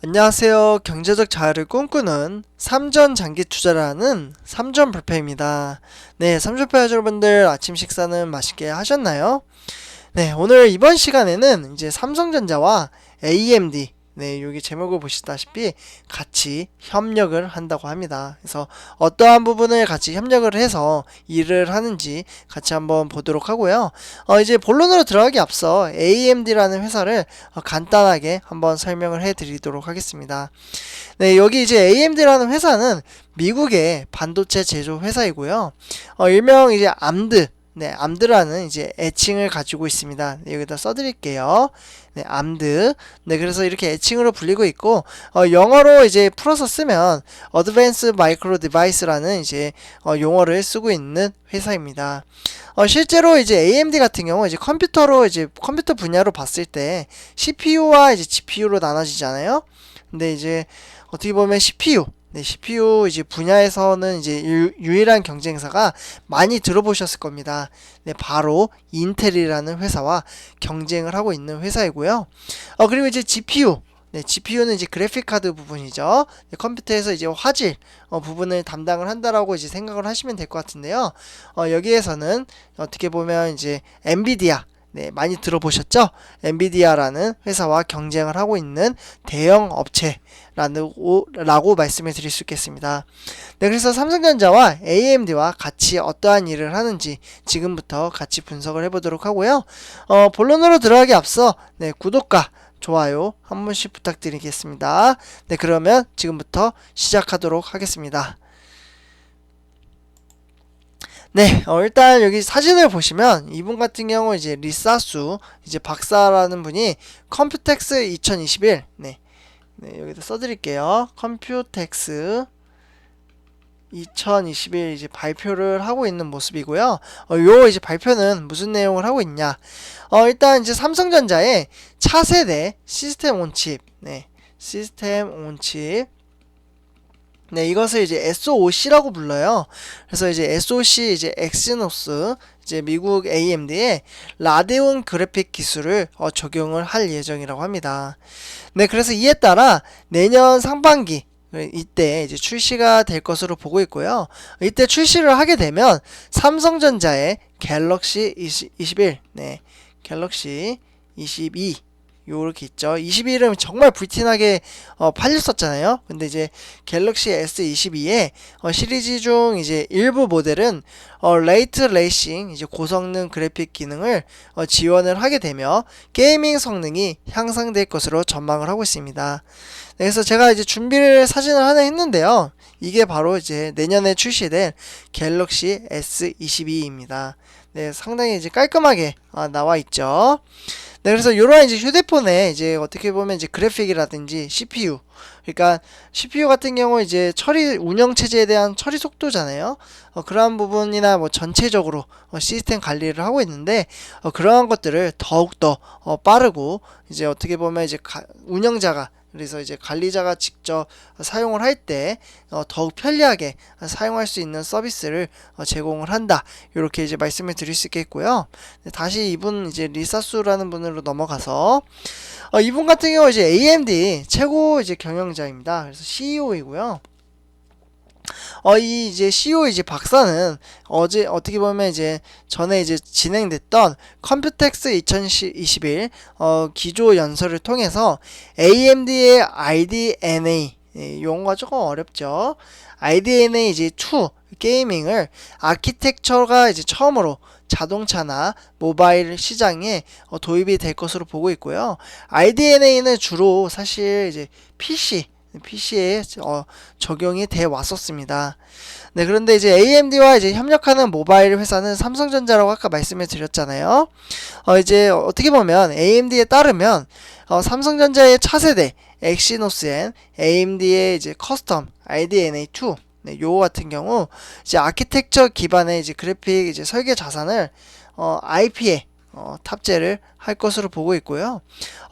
안녕하세요. 경제적 자유를 꿈꾸는 삼전 장기 투자를 하는 삼전 불패입니다. 네, 삼전패 여러분들 아침 식사는 맛있게 하셨나요? 네, 오늘 이번 시간에는 이제 삼성전자와 AMD, 네, 여기 제목을 보시다시피 같이 협력을 한다고 합니다. 그래서 어떠한 부분을 같이 협력을 해서 일을 하는지 같이 한번 보도록 하고요. 이제 본론으로 들어가기 앞서 AMD라는 회사를 간단하게 한번 설명을 해 드리도록 하겠습니다. 네, 여기 이제 AMD라는 회사는 미국의 반도체 제조 회사이고요. 일명 이제 암드, 네, 암드라는 이제 애칭을 가지고 있습니다. 네, 여기다 써드릴게요. 네, 암드. 네, 그래서 이렇게 애칭으로 불리고 있고, 영어로 이제 풀어서 쓰면 Advanced Micro Device라는 이제 용어를 쓰고 있는 회사입니다. 실제로 이제 AMD 같은 경우 이제 컴퓨터 분야로 봤을 때 CPU와 이제 GPU로 나눠지잖아요. 근데 이제 어떻게 보면 CPU, 네, CPU 이제 분야에서는 이제 유일한 경쟁사가 많이 들어보셨을 겁니다. 네, 바로 인텔이라는 회사와 경쟁을 하고 있는 회사이고요. 그리고 이제 GPU, 네, GPU는 이제 그래픽 카드 부분이죠. 네, 컴퓨터에서 이제 화질 부분을 담당을 한다라고 이제 생각을 하시면 될 것 같은데요. 여기에서는 어떻게 보면 이제 엔비디아, 네, 많이 들어보셨죠? 엔비디아라는 회사와 경쟁을 하고 있는 대형 업체라고 말씀을 드릴 수 있겠습니다. 네, 그래서 삼성전자와 AMD와 같이 어떠한 일을 하는지 지금부터 같이 분석을 해보도록 하고요. 본론으로 들어가기 앞서 네, 구독과 좋아요 한 번씩 부탁드리겠습니다. 네, 그러면 지금부터 시작하도록 하겠습니다. 네, 일단 여기 사진을 보시면 이분 같은 경우 이제 리사수 이제 박사라는 분이 컴퓨텍스 2021, 네, 여기다 써드릴게요. 컴퓨텍스 2021 이제 발표를 하고 있는 모습이고요. 요 이제 발표는 무슨 내용을 하고 있냐? 일단 이제 삼성전자의 차세대 시스템 온칩, 네, 시스템 온칩. 네, 이것을 이제 SOC라고 불러요. 그래서 이제 SOC 이제 엑시노스 이제 미국 AMD의 라데온 그래픽 기술을 적용을 할 예정이라고 합니다. 네, 그래서 이에 따라 내년 상반기 이때 이제 출시가 될 것으로 보고 있고요. 이때 출시를 하게 되면 삼성전자의 갤럭시 21, 네, 갤럭시 22 요렇게 있죠. 21은 정말 불티나게 팔렸었잖아요. 근데 이제 갤럭시 S22의 시리즈 중 이제 일부 모델은 레이트 레이싱 이제 고성능 그래픽 기능을 지원을 하게 되며 게이밍 성능이 향상될 것으로 전망을 하고 있습니다. 네, 그래서 제가 이제 준비를 사진을 하나 했는데요. 이게 바로 이제 내년에 출시될 갤럭시 S22입니다. 네, 상당히 이제 깔끔하게 나와 있죠. 네, 그래서 요런 이제 휴대폰에 이제 어떻게 보면 이제 그래픽이라든지 CPU, 그러니까 CPU 같은 경우 이제 운영 체제에 대한 처리 속도잖아요. 그러한 부분이나 뭐 전체적으로 시스템 관리를 하고 있는데 그러한 것들을 더욱더 빠르고 이제 어떻게 보면 이제 운영자가 그래서 이제 관리자가 직접 사용을 할 때 더욱 편리하게 사용할 수 있는 서비스를 제공을 한다. 이렇게 이제 말씀을 드릴 수 있겠고요. 다시 이분 이제 리사수라는 분으로 넘어가서 이분 같은 경우 이제 AMD 최고 이제 경영자입니다. 그래서 CEO이고요. 이 이제 CEO 이제 박사는 어제 어떻게 보면 이제 전에 이제 진행됐던 컴퓨텍스 2021 기조 연설을 통해서 AMD의 RDNA, 용어가 조금 어렵죠. RDNA 이제 2 게이밍을 아키텍처가 이제 처음으로 자동차나 모바일 시장에 도입이 될 것으로 보고 있고요. RDNA는 주로 사실 이제 PC에 적용이 돼 왔었습니다. 네, 그런데 이제 AMD와 이제 협력하는 모바일 회사는 삼성전자라고 아까 말씀을 드렸잖아요. 이제 어떻게 보면 AMD에 따르면 삼성전자의 차세대 엑시노스 AMD의 이제 커스텀 RDNA2 네, 요거 같은 경우 이제 아키텍처 기반의 이제 그래픽 이제 설계 자산을 IP에 탑재를 할 것으로 보고 있고요.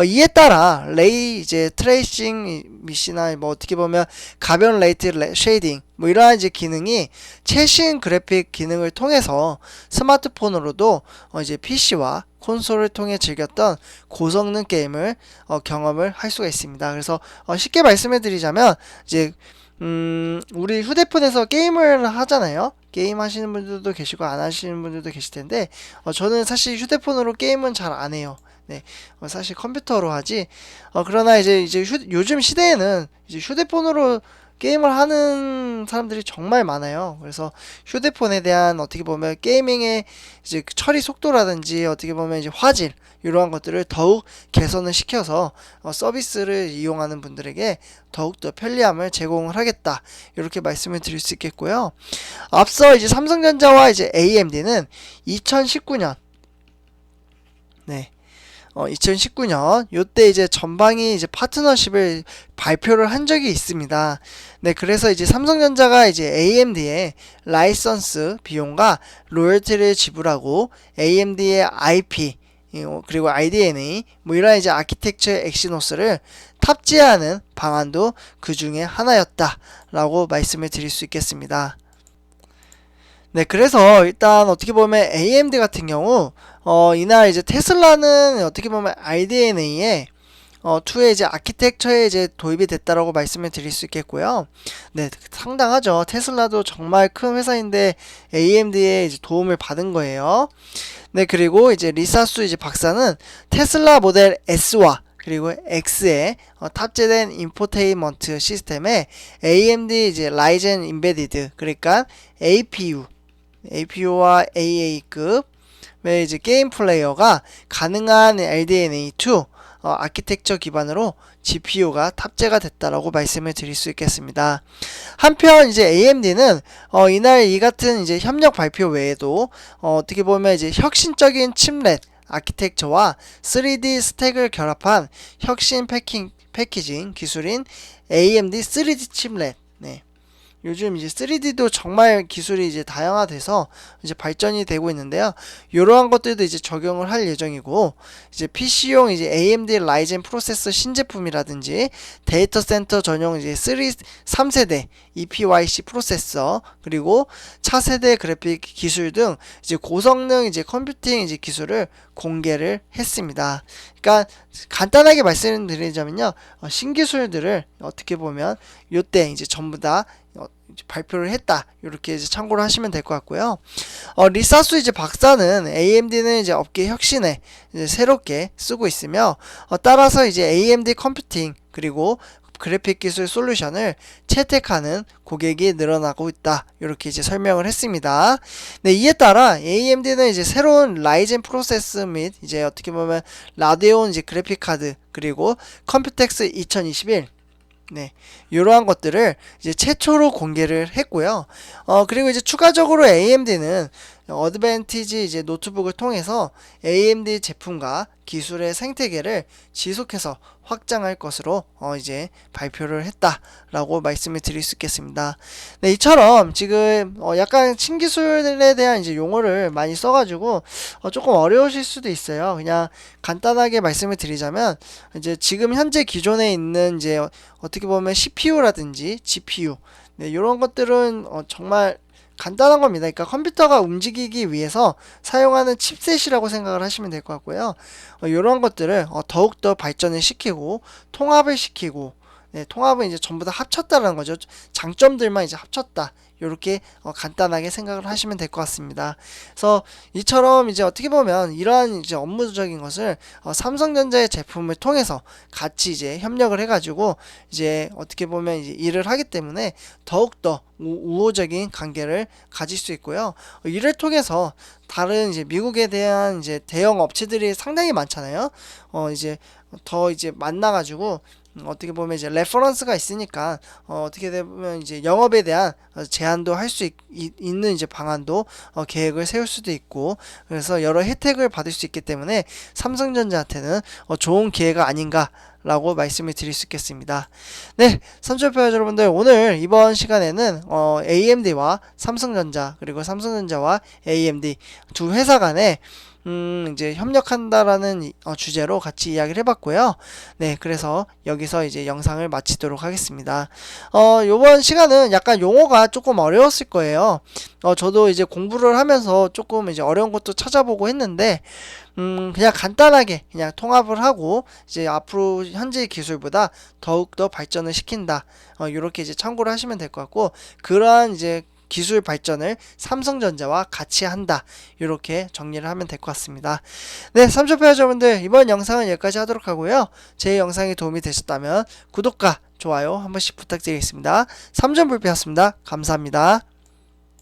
이에 따라 레이 이제 트레이싱 미시나 뭐 어떻게 보면 가변 레이트 쉐이딩 뭐 이러한 이제 기능이 최신 그래픽 기능을 통해서 스마트폰으로도 이제 PC와 콘솔을 통해 즐겼던 고성능 게임을 경험을 할 수가 있습니다. 그래서 쉽게 말씀해 드리자면 이제 우리 휴대폰에서 게임을 하잖아요. 게임 하시는 분들도 계시고 안 하시는 분들도 계실 텐데 저는 사실 휴대폰으로 게임은 잘 안 해요. 네, 사실 컴퓨터로 하지. 그러나 이제 요즘 시대에는 이제 휴대폰으로 게임을 하는 사람들이 정말 많아요. 그래서 휴대폰에 대한 어떻게 보면 게이밍의 이제 처리 속도라든지 어떻게 보면 이제 화질 이러한 것들을 더욱 개선을 시켜서 서비스를 이용하는 분들에게 더욱더 편리함을 제공을 하겠다. 이렇게 말씀을 드릴 수 있겠고요. 앞서 이제 삼성전자와 이제 AMD는 2019년 2019년 요때 이제 전방위 이제 파트너십을 발표를 한 적이 있습니다. 네, 그래서 이제 삼성전자가 이제 AMD의 라이선스 비용과 로열티를 지불하고 AMD의 IP 그리고 IDNA 뭐 이런 이제 아키텍처 엑시노스를 탑재하는 방안도 그 중에 하나였다라고 말씀을 드릴 수 있겠습니다. 네, 그래서 일단 어떻게 보면 AMD 같은 경우 이날 이제 테슬라는 어떻게 보면 RDNA에 2의 이제 아키텍처에 이제 도입이 됐다라고 말씀을 드릴 수 있겠고요. 네, 상당하죠. 테슬라도 정말 큰 회사인데 AMD의 이제 도움을 받은 거예요. 네, 그리고 이제 리사수 이제 박사는 테슬라 모델 S와 그리고 X에 탑재된 인포테인먼트 시스템에 AMD 이제 라이젠 인베디드 그러니까 APU와 AA급의 이제 게임 플레이어가 가능한 RDNA2 아키텍처 기반으로 GPU가 탑재가 됐다라고 말씀을 드릴 수 있겠습니다. 한편 이제 AMD는 이날 이 같은 이제 협력 발표 외에도 어떻게 보면 이제 혁신적인 칩렛 아키텍처와 3D 스택을 결합한 혁신 패키징 기술인 AMD 3D 칩렛 요즘 이제 3D도 정말 기술이 이제 다양화돼서 이제 발전이 되고 있는데요. 이러한 것들도 이제 적용을 할 예정이고, 이제 PC용 이제 AMD 라이젠 프로세서 신제품이라든지 데이터 센터 전용 이제 3세대 EPYC 프로세서 그리고 차세대 그래픽 기술 등 이제 고성능 이제 컴퓨팅 이제 기술을 공개를 했습니다. 그러니까 간단하게 말씀드리자면요, 신기술들을 어떻게 보면 요때 이제 전부 다 발표를 했다. 이렇게 이제 참고를 하시면 될 것 같고요. 리사수 이제 박사는 AMD는 이제 업계 혁신에 이제 새롭게 쓰고 있으며 따라서 이제 AMD 컴퓨팅 그리고 그래픽 기술 솔루션을 채택하는 고객이 늘어나고 있다. 이렇게 이제 설명을 했습니다. 네, 이에 따라 AMD는 이제 새로운 라이젠 프로세서 및 이제 어떻게 보면 라데온 이제 그래픽 카드 그리고 컴퓨텍스 2021 이러한 것들을 이제 최초로 공개를 했고요. 그리고 이제 추가적으로 AMD는 어드밴티지 이제 노트북을 통해서 AMD 제품과 기술의 생태계를 지속해서 확장할 것으로 이제 발표를 했다라고 말씀을 드릴 수 있겠습니다. 네, 이처럼 지금 약간 신기술에 대한 이제 용어를 많이 써가지고 조금 어려우실 수도 있어요. 그냥 간단하게 말씀을 드리자면 이제 지금 현재 기존에 있는 이제 어떻게 보면 CPU라든지 GPU 이런 것들은 정말 간단한 겁니다. 그러니까 컴퓨터가 움직이기 위해서 사용하는 칩셋이라고 생각을 하시면 될 것 같고요. 이런 것들을 더욱더 발전을 시키고 통합을 시키고 통합은 이제 전부 다 합쳤다라는 거죠. 장점들만 이제 합쳤다. 이렇게 간단하게 생각을 하시면 될 것 같습니다. 그래서 이처럼 이제 어떻게 보면 이러한 이제 업무적인 것을 삼성전자의 제품을 통해서 같이 이제 협력을 해가지고 이제 어떻게 보면 이제 일을 하기 때문에 더욱더 우호적인 관계를 가질 수 있고요. 이를 통해서 다른 이제 미국에 대한 이제 대형 업체들이 상당히 많잖아요. 이제 더 이제 만나가지고 어떻게 보면 이제 레퍼런스가 있으니까 어떻게 되면 이제 영업에 대한 제한도 할 수 있는 이제 방안도 계획을 세울 수도 있고 그래서 여러 혜택을 받을 수 있기 때문에 삼성전자한테는 좋은 기회가 아닌가 라고 말씀을 드릴 수 있겠습니다. 네, 삼촌표 여러분들 오늘 이번 시간에는 AMD와 삼성전자 그리고 삼성전자와 AMD 두 회사 간의 이제 협력한다라는 주제로 같이 이야기를 해봤고요. 네, 그래서 여기서 이제 영상을 마치도록 하겠습니다. 요번 시간은 약간 용어가 조금 어려웠을 거예요. 저도 이제 공부를 하면서 조금 이제 어려운 것도 찾아보고 했는데, 그냥 간단하게 그냥 통합을 하고 이제 앞으로 현재 기술보다 더욱더 발전을 시킨다. 요렇게 이제 참고를 하시면 될 것 같고, 그러한 이제 기술 발전을 삼성전자와 같이 한다. 이렇게 정리를 하면 될 것 같습니다. 네, 삼촌파 여러분들 이번 영상은 여기까지 하도록 하고요. 제 영상이 도움이 되셨다면 구독과 좋아요 한 번씩 부탁드리겠습니다. 삼촌불패였습니다. 감사합니다.